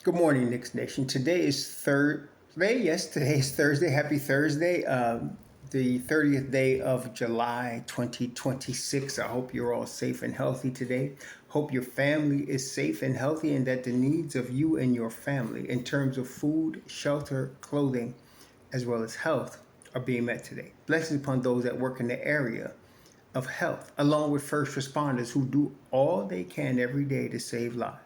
Good morning, Knicks Nation. Today is Thursday. Yes, today is Thursday. Happy Thursday. The 30th day of July 2026. I hope you're all safe and healthy today. Hope your family is safe and healthy and that the needs of you and your family in terms of food, shelter, clothing, as well as health are being met today. Blessings upon those that work in the area of health, along with first responders who do all they can every day to save lives.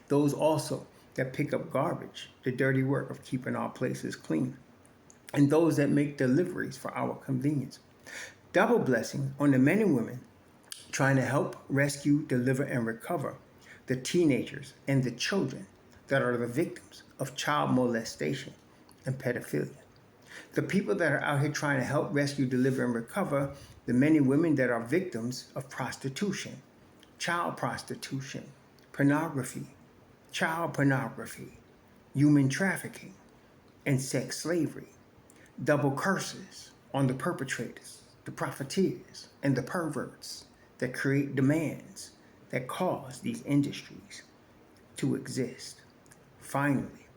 Those also that pick up garbage, the dirty work of keeping our places clean, and those that make deliveries for our convenience. Double blessing on the men and women trying to help rescue, deliver, and recover the teenagers and the children that are the victims of child molestation and pedophilia. The people that are out here trying to help rescue, deliver, and recover the men and women that are victims of prostitution, child prostitution, pornography, child pornography, human trafficking, and sex slavery. Double curses on the perpetrators, the profiteers, and the perverts that create demands that cause these industries to exist. Finally,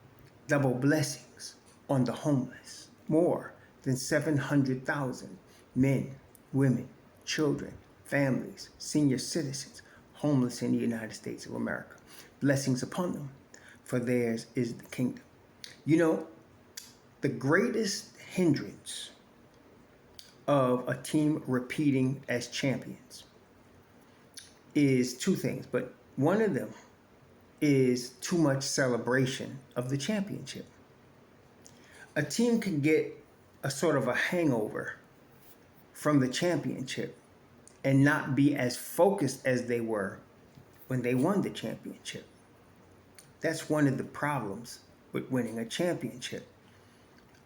double blessings on the homeless. More than 700,000 men, women, children, families, senior citizens homeless in the United States of America. Blessings upon them, for theirs is the kingdom. You know, the greatest hindrance of a team repeating as champions is two things, but one of them is too much celebration of the championship. A team can get a sort of a hangover from the championship and not be as focused as they were when they won the championship. That's one of the problems with winning a championship.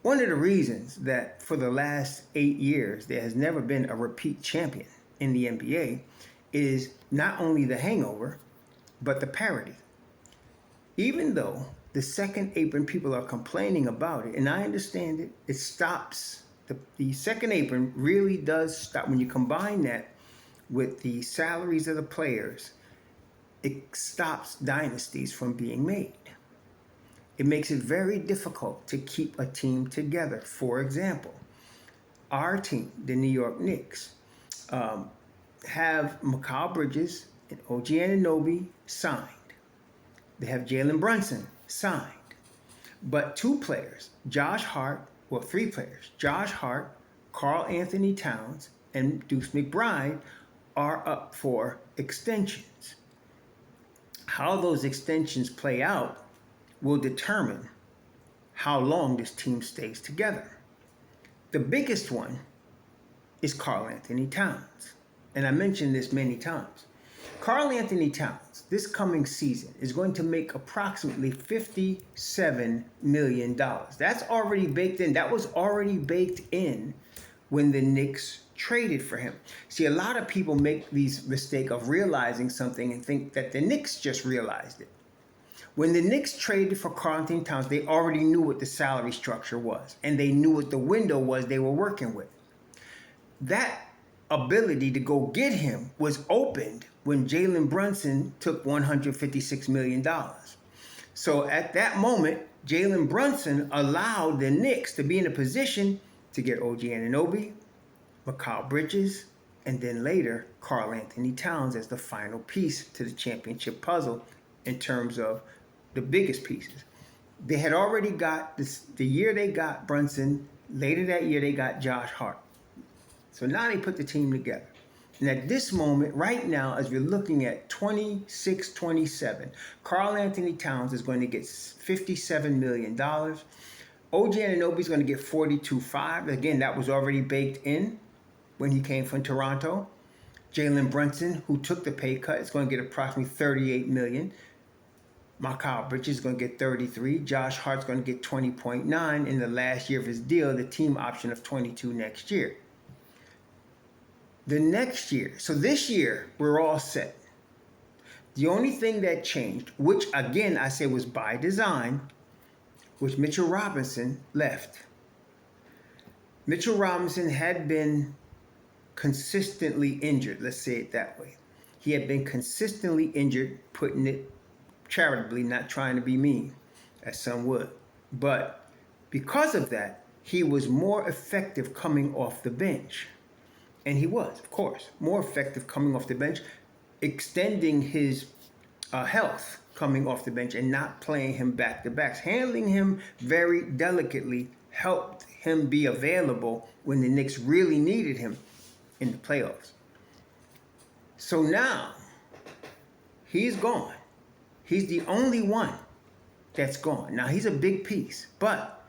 One of the reasons that for the last 8 years there has never been a repeat champion in the NBA is not only the hangover, but the parity. Even though the second apron people are complaining about it, and I understand it, it stops. The second apron really does stop. When you combine that with the salaries of the players, it stops dynasties from being made. It makes it very difficult to keep a team together. For example, our team, the New York Knicks, have Mikal Bridges and OG Anunoby signed. They have Jalen Brunson signed. But three players, Josh Hart, Karl Anthony Towns, and Deuce McBride are up for extensions. How those extensions play out will determine how long this team stays together. The biggest one is Karl Anthony Towns. And I mentioned this many times. Karl Anthony Towns, this coming season, is going to make approximately $57 million. That's already baked in. That was already baked in when the Knicks traded for him. See, a lot of people make these mistake of realizing something and think that the Knicks just realized it. When the Knicks traded for Karl Anthony Towns, they already knew what the salary structure was, and they knew what the window was they were working with. That ability to go get him was opened when Jalen Brunson took $156 million. So at that moment, Jalen Brunson allowed the Knicks to be in a position to get OG Anunoby, Mikal Bridges, and then later Karl Anthony Towns as the final piece to the championship puzzle in terms of the biggest pieces. They had already got this, the year they got Brunson, later that year they got Josh Hart. So now they put the team together. And at this moment, right now, as we're looking at 26-27, Karl Anthony Towns is going to get $57 million. OG Anunoby is going to get $42.5. Again, that was already baked in when he came from Toronto. Jalen Brunson, who took the pay cut, is going to get approximately $38 million. Mikal Bridges is going to get $33. Josh Hart's going to get $20.9 in the last year of his deal, the team option of $22 next year. The next year, so this year, we're all set. The only thing that changed, which again I say was by design, was Mitchell Robinson left. Mitchell Robinson had been consistently injured, let's say it that way. He had been consistently injured, putting it charitably, not trying to be mean, as some would. But because of that, he was more effective coming off the bench. And he was, of course, more effective coming off the bench, extending his health coming off the bench and not playing him back to backs. Handling him very delicately helped him be available when the Knicks really needed him in the playoffs. So now he's gone. He's the only one that's gone. Now he's a big piece, but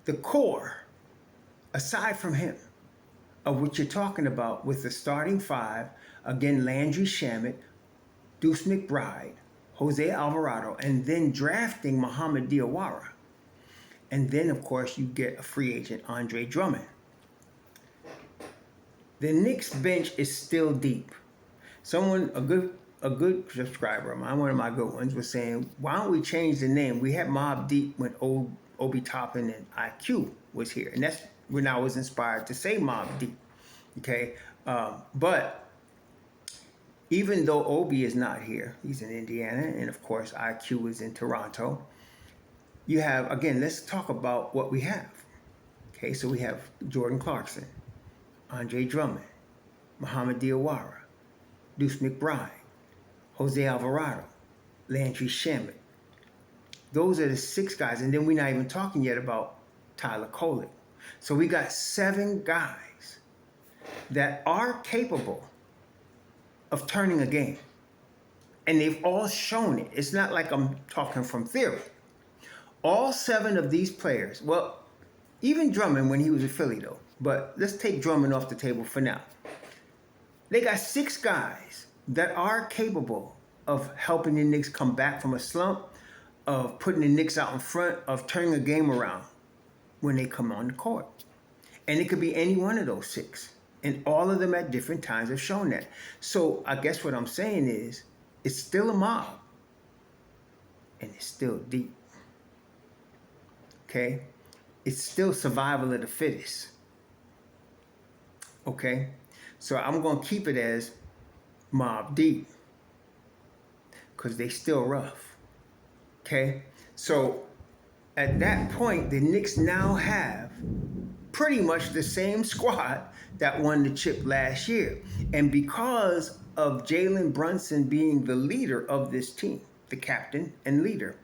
the core, aside from him, of what you're talking about with the starting five, again, Landry Shamet, Deuce McBride, Jose Alvarado, and then drafting Mohamed Diawara. And then, of course, you get a free agent, Andre Drummond. The Knicks bench is still deep. Someone, a good subscriber of mine, one of my good ones, was saying, why don't we change the name? We had Mobb Deep when Obi Toppin and IQ was here. And that's when I was inspired to say Mobb Deep. Okay? But even though Obi is not here, he's in Indiana, and of course IQ is in Toronto, you have, again, let's talk about what we have. Okay, so we have Jordan Clarkson, Andre Drummond, Mohamed Diawara, Deuce McBride, Jose Alvarado, Landry Shamet. Those are the 6 guys, and then we're not even talking yet about Tyler Kolek. So we got 7 guys that are capable of turning a game. And they've all shown it. It's not like I'm talking from theory. All 7 of these players, well, even Drummond when he was a Philly though, but let's take Drummond off the table for now. They got 6 guys that are capable of helping the Knicks come back from a slump, of putting the Knicks out in front, of turning a game around when they come on the court. And it could be any one of those 6. And all of them at different times have shown that. So I guess what I'm saying is, it's still a mob. And it's still deep. Okay? It's still survival of the fittest. Okay? So I'm going to keep it as Mobb Deep. Because they still rough. Okay? So at that point, the Knicks now have pretty much the same squad that won the chip last year. And because of Jalen Brunson being the leader of this team, the captain and leader,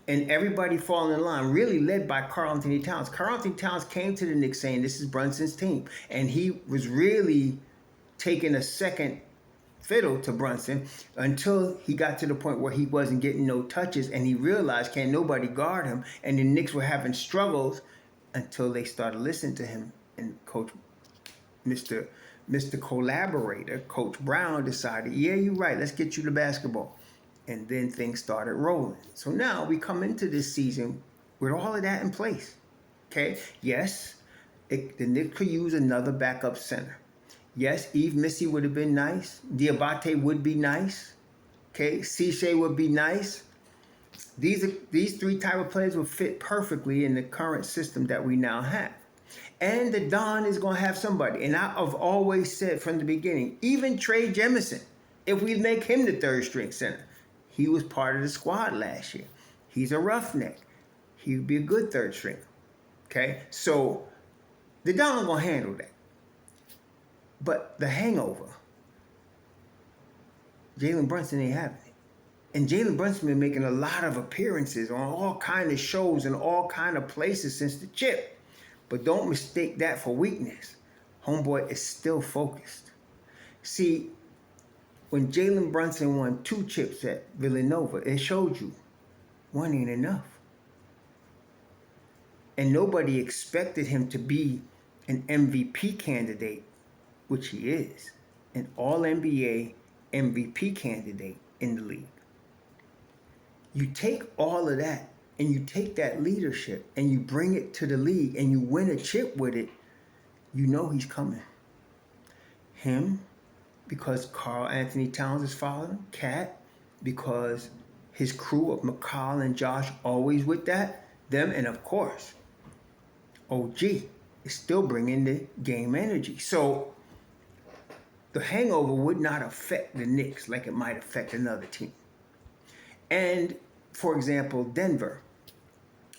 and everybody falling in line, really led by Karl-Anthony Towns. Karl-Anthony Towns came to the Knicks saying, this is Brunson's team. And he was really taking a second fiddle to Brunson until he got to the point where he wasn't getting no touches, and he realized can't nobody guard him, and the Knicks were having struggles until they started listening to him. And Coach Mr. Collaborator, Coach Brown, decided, yeah, you're right, let's get you the basketball. And then things started rolling. So now we come into this season with all of that in place. Okay? Yes, the Knicks could use another backup center. Yes, Yves Missy would have been nice. Diabate would be nice. Okay? Cisse would be nice. These 3 type of players would fit perfectly in the current system that we now have. And the Don is going to have somebody. And I've always said from the beginning, even Trey Jemison, if we make him the 3rd string center, he was part of the squad last year. He's a roughneck. He would be a good 3rd stringer. Okay? So the Don going to handle that. But the hangover, Jalen Brunson ain't having it. And Jalen Brunson been making a lot of appearances on all kind of shows and all kind of places since the chip. But don't mistake that for weakness. Homeboy is still focused. See, when Jalen Brunson won 2 chips at Villanova, it showed you 1 ain't enough. And nobody expected him to be an MVP candidate, which he is, an All-NBA MVP candidate in the league. You take all of that and you take that leadership and you bring it to the league and you win a chip with it, you know he's coming. Him, because Karl-Anthony Towns is following him. Cat, because his crew of McCall and Josh always with that. Them, and of course, OG is still bringing the game energy. So the hangover would not affect the Knicks like it might affect another team. And, for example, Denver,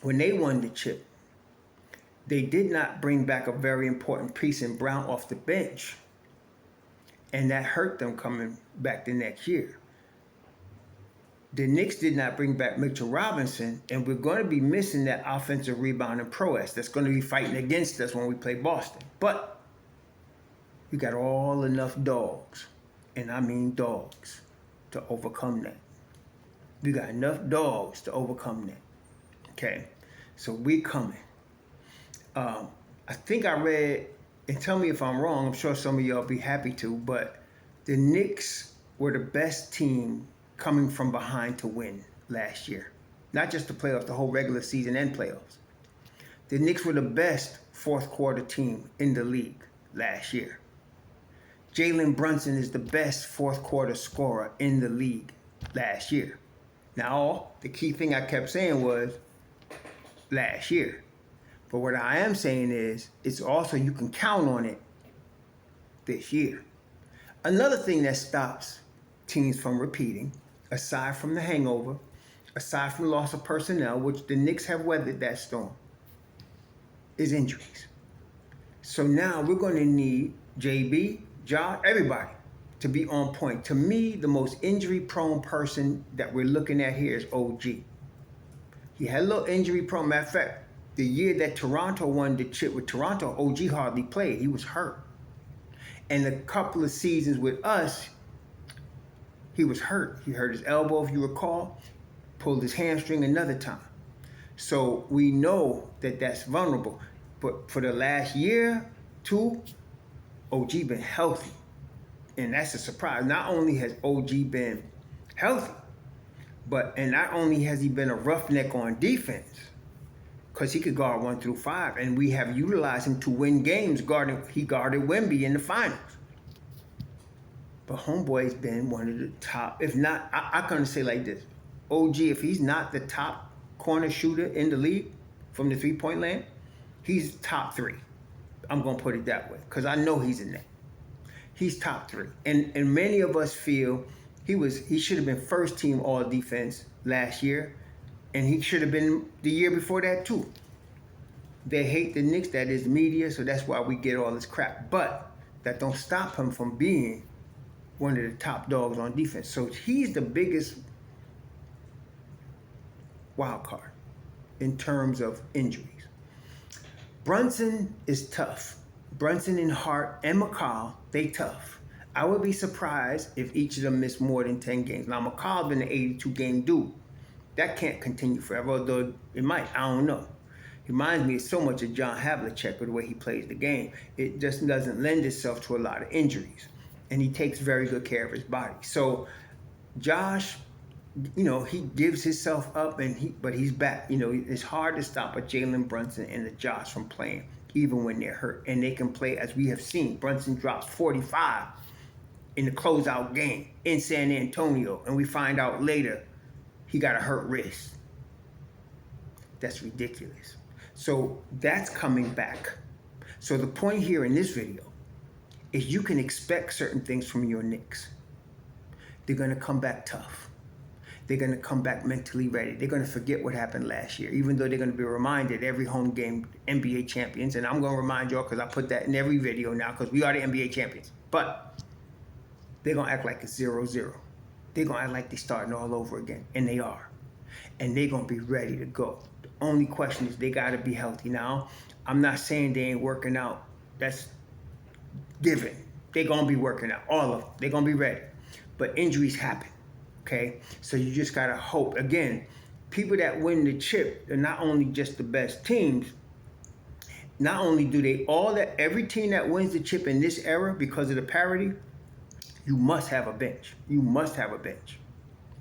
when they won the chip, they did not bring back a very important piece in Brown off the bench. And that hurt them coming back the next year. The Knicks did not bring back Mitchell Robinson, and we're going to be missing that offensive rebound and prowess that's going to be fighting against us when we play Boston. But we got all enough dogs, and I mean dogs, to overcome that. We got enough dogs to overcome that. Okay? So we coming. I think I read, and tell me if I'm wrong, I'm sure some of y'all be happy to, but the Knicks were the best team coming from behind to win last year. Not just the playoffs, the whole regular season and playoffs. The Knicks were the best fourth quarter team in the league last year. Jalen Brunson is the best fourth quarter scorer in the league last year. Now, the key thing I kept saying was last year. But what I am saying is, it's also you can count on it this year. Another thing that stops teams from repeating, aside from the hangover, aside from loss of personnel, which the Knicks have weathered that storm, is injuries. So now we're going to need JB, Josh, everybody to be on point. To me, the most injury-prone person that we're looking at here is OG. He had a little injury-prone. Matter of fact, the year that Toronto won the chip with Toronto, OG hardly played. He was hurt. And a couple of seasons with us, he was hurt. He hurt his elbow, if you recall, pulled his hamstring another time. So we know that that's vulnerable. But for the last year, two, OG been healthy. And that's a surprise. Not only has OG been healthy, and not only has he been a roughneck on defense, because he could guard 1 through 5, and we have utilized him to win games. He guarded Wemby in the finals. But homeboy's been one of the top, if not, I can say like this. OG, if he's not the top corner shooter in the league from the three-point land, he's top 3. I'm going to put it that way, because I know he's in there. He's top 3. And many of us feel he should have been first team all defense last year, and he should have been the year before that too. They hate the Knicks, that is media, so that's why we get all this crap. But that don't stop him from being one of the top dogs on defense. So he's the biggest wild card in terms of injuries. Brunson is tough. Brunson and Hart and McCall, they tough. I would be surprised if each of them missed more than 10 games. Now, McCall been an 82-game dude. That can't continue forever, although it might. I don't know. He reminds me so much of John Havlicek with the way he plays the game. It just doesn't lend itself to a lot of injuries. And he takes very good care of his body. So Josh, he gives himself up, but he's back. It's hard to stop a Jalen Brunson and the Josh from playing, even when they're hurt. And they can play, as we have seen. Brunson drops 45 in the closeout game in San Antonio. And we find out later he got a hurt wrist. That's ridiculous. So that's coming back. So the point here in this video is you can expect certain things from your Knicks. They're going to come back tough. They're going to come back mentally ready. They're going to forget what happened last year, even though they're going to be reminded every home game NBA champions. And I'm going to remind y'all because I put that in every video now because we are the NBA champions. But they're going to act like it's 0-0. They're going to act like they're starting all over again. And they are. And they're going to be ready to go. The only question is they got to be healthy. Now, I'm not saying they ain't working out. That's given. They're going to be working out. All of them. They're going to be ready. But injuries happen. Okay? So you just got to hope. Again, people that win the chip are not only just the best teams. Not only do they every team that wins the chip in this era because of the parity, you must have a bench. You must have a bench.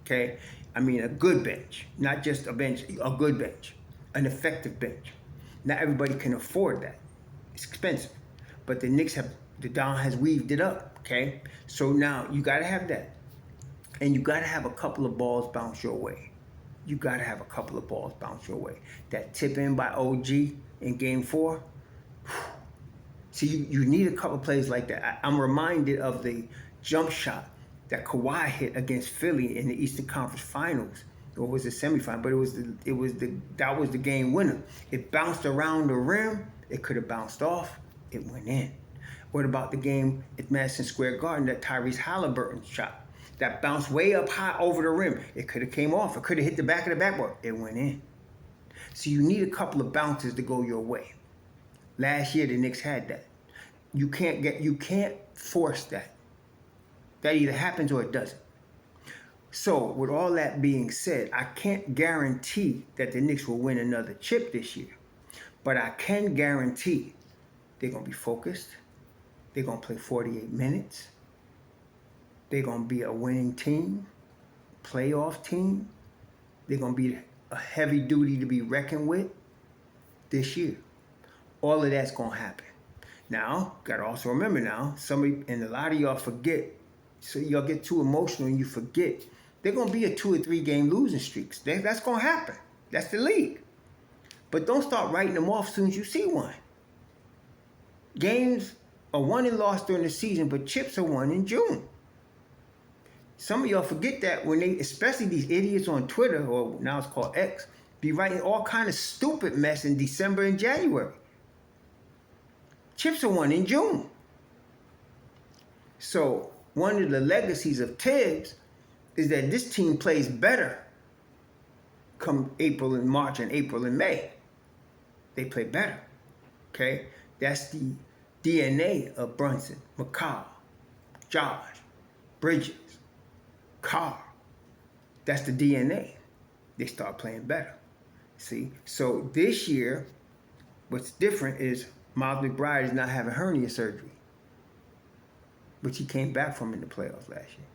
Okay? I mean, a good bench. Not just a bench, a good bench. An effective bench. Not everybody can afford that. It's expensive. But the Knicks the Don has weaved it up. Okay? So now you got to have that. And you got to have a couple of balls bounce your way. You got to have a couple of balls bounce your way. That tip in by OG in Game 4. See, you need a couple of plays like that. I'm reminded of the jump shot that Kawhi hit against Philly in the Eastern Conference Finals or was it semifinal? But that was the game winner. It bounced around the rim. It could have bounced off. It went in. What about the game at Madison Square Garden that Tyrese Halliburton shot? That bounced way up high over the rim. It could have came off. It could have hit the back of the backboard. It went in. So you need a couple of bounces to go your way. Last year the Knicks had that. You can't force that. That either happens or it doesn't. So with all that being said, I can't guarantee that the Knicks will win another chip this year. But I can guarantee they're going to be focused. They're going to play 48 minutes. They're going to be a winning team, playoff team. They're going to be a heavy duty to be reckoned with this year. All of that's going to happen. Now, got to also remember now, and a lot of y'all forget, so y'all get too emotional and you forget, they're going to be a 2 or 3 game losing streaks. That's going to happen. That's the league. But don't start writing them off as soon as you see one. Games are won and lost during the season, but chips are won in June. Some of y'all forget that when they, especially these idiots on Twitter, or now it's called X, be writing all kind of stupid mess in December and January. Chips are won in June. So one of the legacies of Tibbs is that this team plays better come April and March and April and May. They play better, okay? That's the DNA of Brunson, McCall, Josh, Bridges, Carr. That's the DNA. They start playing better, see? So this year, what's different is Miles McBride is not having hernia surgery, which he came back from in the playoffs last year.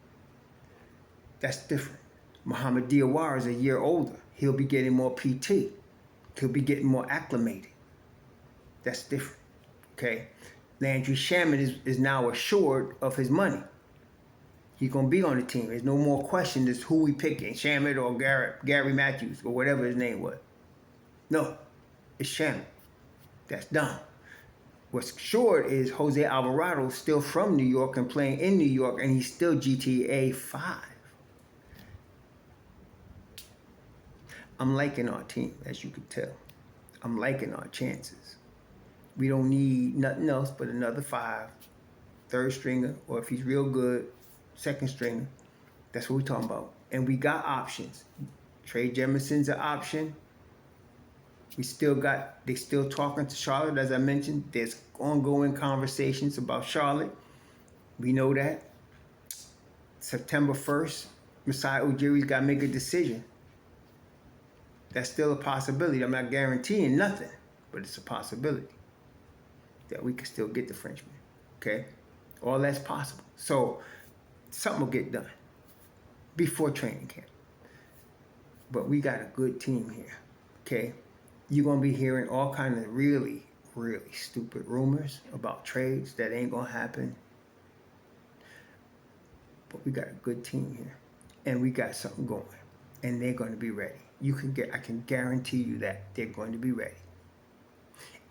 That's different. Muhammad Diawara is a year older. He'll be getting more PT. He'll be getting more acclimated. That's different, okay? Landry Shamet is now assured of his money. He's going to be on the team. There's no more question as who we picking, Shamet or Gary Matthews or whatever his name was. No, it's Shamet. That's done. What's short is Jose Alvarado still from New York and playing in New York, and he's still GTA 5. I'm liking our team, as you can tell. I'm liking our chances. We don't need nothing else but another 5, third stringer, or if he's real good, second stringer. That's what we're talking about. And we got options. Trey Jeminson's an option. They still talking to Charlotte, as I mentioned. There's ongoing conversations about Charlotte. We know that. September 1st, Masai Ujiri's got to make a decision. That's still a possibility. I'm not guaranteeing nothing, but it's a possibility that we can still get the Frenchman, okay? All that's possible. So something will get done before training camp. But we got a good team here, okay? You're going to be hearing all kinds of really, really stupid rumors about trades that ain't going to happen. But we got a good team here, and we got something going, and they're going to be ready. I can guarantee you that they're going to be ready.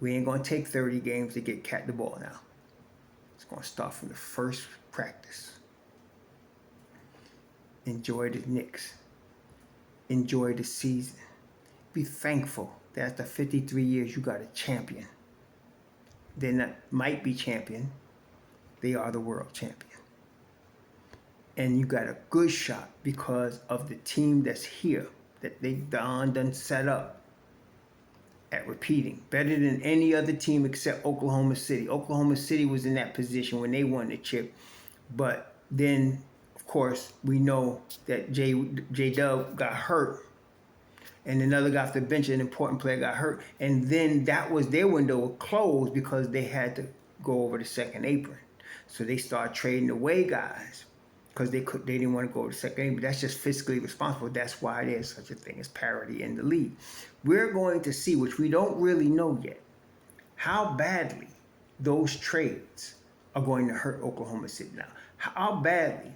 We ain't going to take 30 games to get Cat the ball now. It's going to start from the first practice. Enjoy the Knicks. Enjoy the season. Be thankful that after 53 years you got a champion. They might be champion. They are the world champion. And you got a good shot because of the team that's here that they done set up at repeating. Better than any other team except Oklahoma City. Oklahoma City was in that position when they won the chip. But then, of course, we know that J-Dub got hurt. And another guy off the bench, an important player, got hurt. And then that was their window closed because they had to go over the second apron. So they started trading away guys because they didn't want to go to the second apron. That's just fiscally responsible. That's why there's such a thing as parity in the league. We're going to see, which we don't really know yet, how badly those trades are going to hurt Oklahoma City now. How badly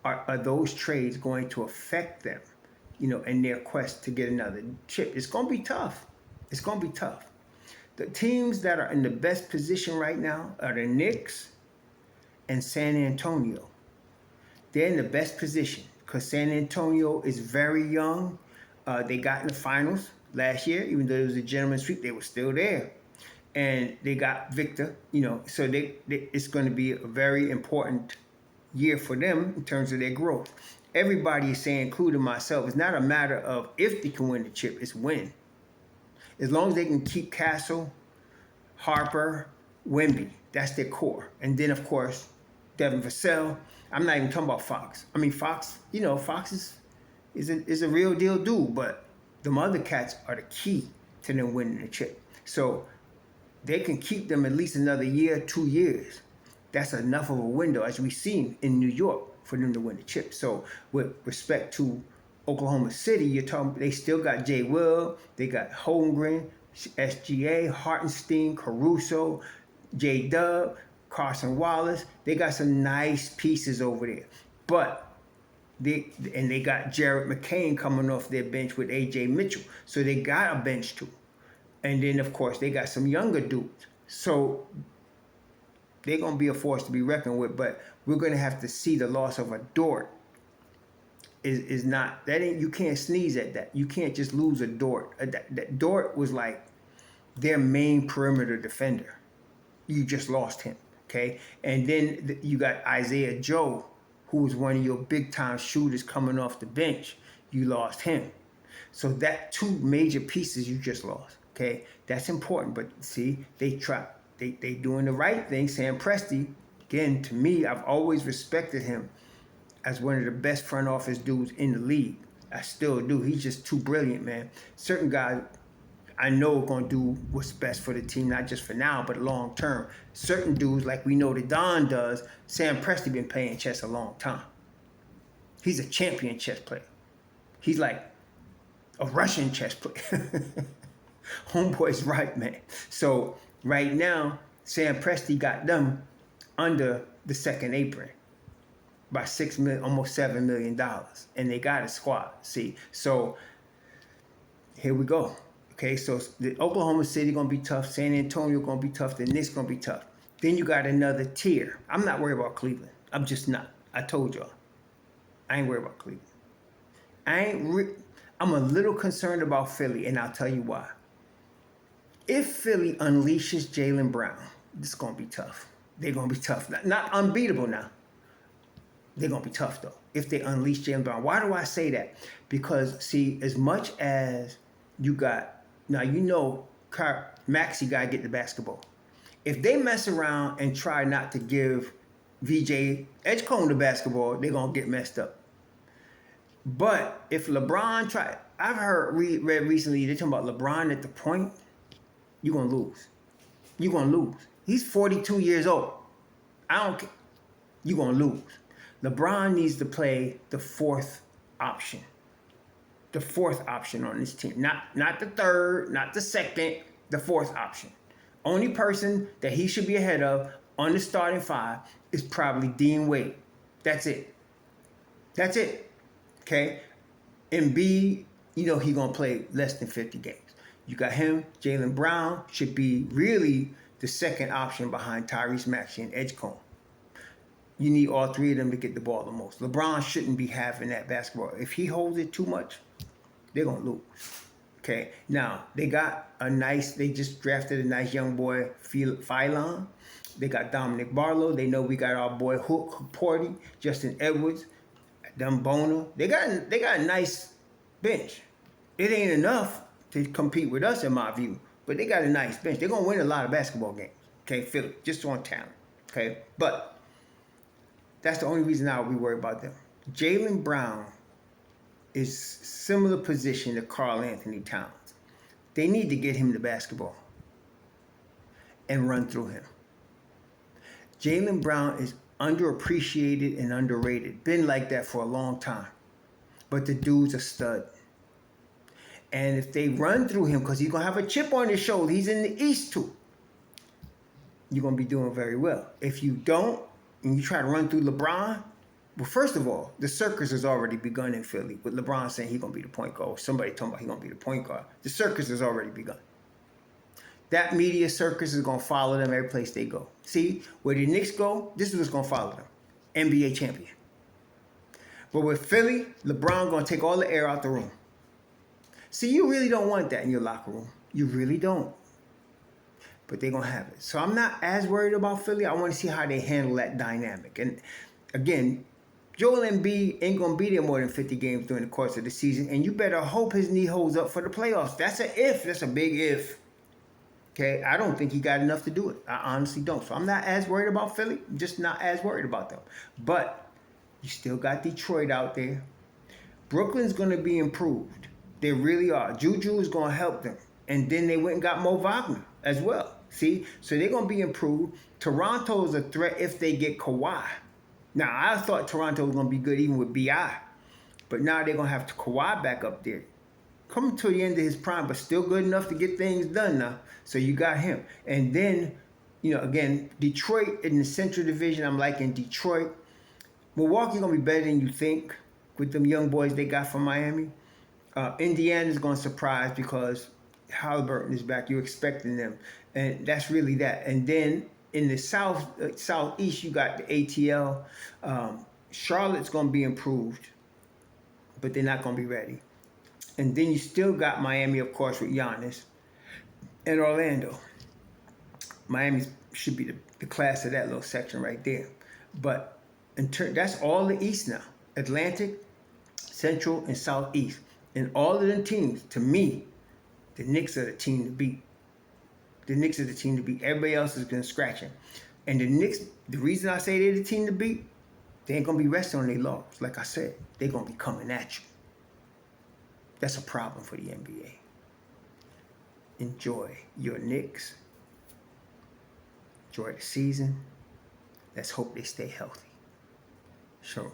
are those trades going to affect them, in their quest to get another chip? It's going to be tough. It's going to be tough. The teams that are in the best position right now are the Knicks and San Antonio. They're in the best position because San Antonio is very young. They got in the finals last year, even though it was a gentleman's sweep. They were still there, and they got Victor. So it's going to be a very important year for them in terms of their growth. Everybody is saying, including myself, it's not a matter of if they can win the chip; it's when. As long as they can keep Castle, Harper, Wemby, that's their core, and then of course Devin Vassell. I'm not even talking about Fox. I mean, Fox. Fox is a real deal dude, but them other cats are the key to them winning the chip. So they can keep them at least another year, 2 years. That's enough of a window, as we've seen in New York, for them to win the chip. So with respect to Oklahoma City, you're talking, they still got Jay Will, they got Holmgren, SGA, Hartenstein, Caruso, J-Dub, Carson Wallace. They got some nice pieces over there. But they got Jared McCain coming off their bench with AJ Mitchell. So they got a bench too. And then, of course, they got some younger dudes. So they're going to be a force to be reckoned with. But we're going to have to see the loss of a Dort. Is not, that ain't, you can't sneeze at that. You can't just lose a Dort. That Dort was like their main perimeter defender. You just lost him, okay? And then you got Isaiah Joe, who was one of your big-time shooters coming off the bench. You lost him. So that two major pieces you just lost, okay? That's important. But see, they doing the right thing. Sam Presti, again, to me, I've always respected him as one of the best front office dudes in the league. I still do. He's just too brilliant, man. Certain guys I know are going to do what's best for the team, not just for now, but long term. Certain dudes, like we know that Don does, Sam Presti been playing chess a long time. He's a champion chess player. He's like a Russian chess player. Homeboy's right, man. So right now, Sam Presti got them under the second apron by $6 million, almost $7 million, and they got a squad. See, so here we go. Okay, so the Oklahoma City gonna be tough. San Antonio gonna be tough. The Knicks gonna be tough. Then you got another tier. I'm not worried about Cleveland. I'm just not. I told y'all, I ain't worried about Cleveland. I'm a little concerned about Philly, and I'll tell you why. If Philly unleashes Jalen Brown, this is gonna be tough. They're gonna be tough. Not unbeatable now. They're going to be tough, though, if they unleash Jalen Brown. Why do I say that? Because, see, as much as you got, now Maxey got to get the basketball. If they mess around and try not to give VJ Edgecombe the basketball, they're going to get messed up. But if LeBron I've read recently, they're talking about LeBron at the point, you're going to lose. You're going to lose. He's 42 years old. I don't care. You're going to lose. LeBron needs to play the fourth option. The fourth option on this team. Not the third, not the second, the fourth option. Only person that he should be ahead of on the starting five is probably Dean Wade. That's it. That's it. Okay? Embiid, he's going to play less than 50 games. You got him. Jalen Brown should be really the second option behind Tyrese Maxey and Edgecombe. You need all three of them to get the ball the most. LeBron shouldn't be having that basketball. If he holds it too much, they're going to lose. Okay? Now, they just drafted a nice young boy, Philon. They got Dominic Barlow. They know we got our boy Hook Porty, Justin Edwards, Bono. They got a nice bench. It ain't enough to compete with us, in my view, but they got a nice bench. They're going to win a lot of basketball games. Okay? Philly, just on talent. Okay? But that's the only reason I would be worried about them. Jalen Brown is similar position to Karl Anthony Towns. They need to get him the basketball and run through him. Jalen Brown is underappreciated and underrated. Been like that for a long time. But the dude's a stud. And if they run through him, because he's going to have a chip on his shoulder, he's in the East too, you're going to be doing very well. If you don't, and you try to run through LeBron, well, first of all, the circus has already begun in Philly with LeBron saying he's going to be the point guard, or somebody talking about he's going to be the point guard. The circus has already begun. That media circus is going to follow them every place they go. See, where the Knicks go, this is what's going to follow them. NBA champion. But with Philly, LeBron going to take all the air out the room. See, you really don't want that in your locker room. You really don't. But they're going to have it. So I'm not as worried about Philly. I want to see how they handle that dynamic. And again, Joel Embiid ain't going to be there more than 50 games during the course of the season. And you better hope his knee holds up for the playoffs. That's an if. That's a big if. Okay? I don't think he got enough to do it. I honestly don't. So I'm not as worried about Philly. I'm just not as worried about them. But you still got Detroit out there. Brooklyn's going to be improved. They really are. Juju is going to help them. And then they went and got Mo Wagner as well. See? So they're going to be improved. Toronto is a threat if they get Kawhi. Now, I thought Toronto was going to be good even with B.I. But now they're going to have Kawhi back up there. Coming to the end of his prime, but still good enough to get things done now. So you got him. And then, again, Detroit in the Central Division, I'm liking Detroit. Milwaukee's going to be better than you think with them young boys they got from Miami. Indiana's going to surprise because Halliburton is back. You're expecting them. And that's really that. And then in the southeast, you got the ATL. Charlotte's going to be improved, but they're not going to be ready. And then you still got Miami, of course, with Giannis. And Orlando. Miami should be the class of that little section right there. But that's all the East now. Atlantic, Central, and Southeast. And all of them teams, to me, the Knicks are the team to beat. The Knicks are the team to beat. Everybody else is going to scratch them. And the Knicks, the reason I say they're the team to beat, they ain't going to be resting on their laurels. Like I said, they're going to be coming at you. That's a problem for the NBA. Enjoy your Knicks. Enjoy the season. Let's hope they stay healthy. Sure.